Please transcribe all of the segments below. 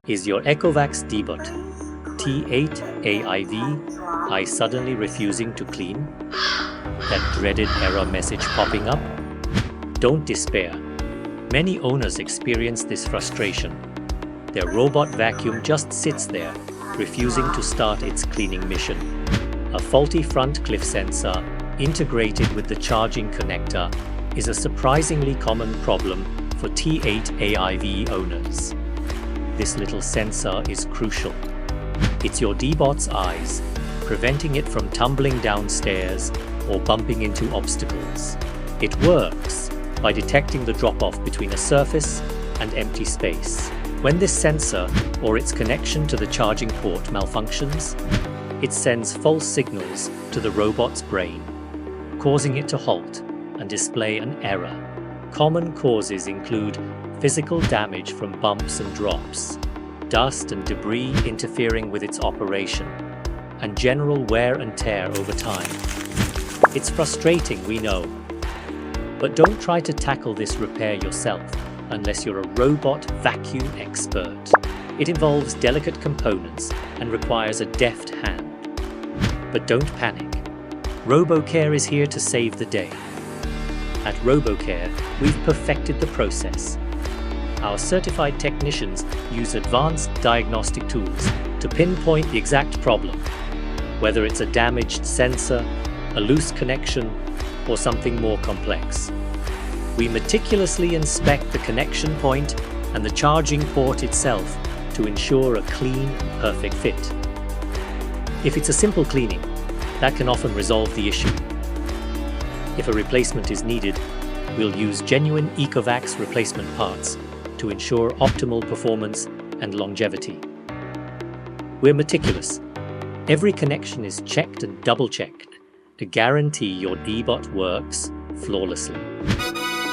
Is your Ecovacs Deebot T8 AIVI suddenly refusing to clean? That dreaded error message popping up? Don't despair. Many owners experience this frustration. Their robot vacuum just sits there, refusing to start its cleaning mission. A faulty front cliff sensor, integrated with the charging connector, is a surprisingly common problem for T8 AIVI owners. This little sensor is crucial. It's your Deebot's eyes, preventing it from tumbling downstairs or bumping into obstacles. It works by detecting the drop-off between a surface and empty space. When this sensor or its connection to the charging port malfunctions, it sends false signals to the robot's brain, causing it to halt and display an error. Common causes include physical damage from bumps and drops, dust and debris interfering with its operation, and general wear and tear over time. It's frustrating, we know, but don't try to tackle this repair yourself unless you're a robot vacuum expert. It involves delicate components and requires a deft hand. But don't panic. RoboCare is here to save the day. At RoboCare, we've perfected the process. Our certified technicians use advanced diagnostic tools to pinpoint the exact problem, whether it's a damaged sensor, a loose connection, or something more complex. We meticulously inspect the connection point and the charging port itself to ensure a clean and perfect fit. If it's a simple cleaning, that can often resolve the issue. If a replacement is needed, we'll use genuine Ecovacs replacement parts to ensure optimal performance and longevity. We're meticulous. Every connection is checked and double-checked to guarantee your Deebot works flawlessly.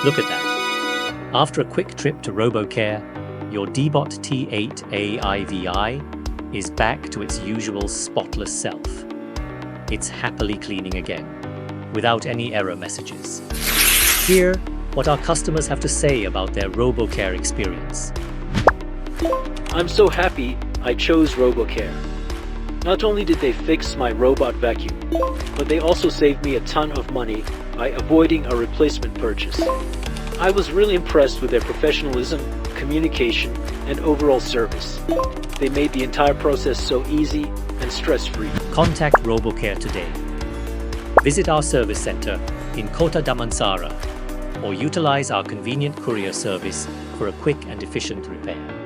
Look at that. After a quick trip to RoboCare, your Deebot T8 AIVI is back to its usual spotless self. It's happily cleaning again, without any error messages. Hear what our customers have to say about their RoboCare experience. I'm so happy I chose RoboCare. Not only did they fix my robot vacuum, but they also saved me a ton of money by avoiding a replacement purchase. I was really impressed with their professionalism, communication, and overall service. They made the entire process so easy and stress-free. Contact RoboCare today. Visit our service center in Kota Damansara or utilize our convenient courier service for a quick and efficient repair.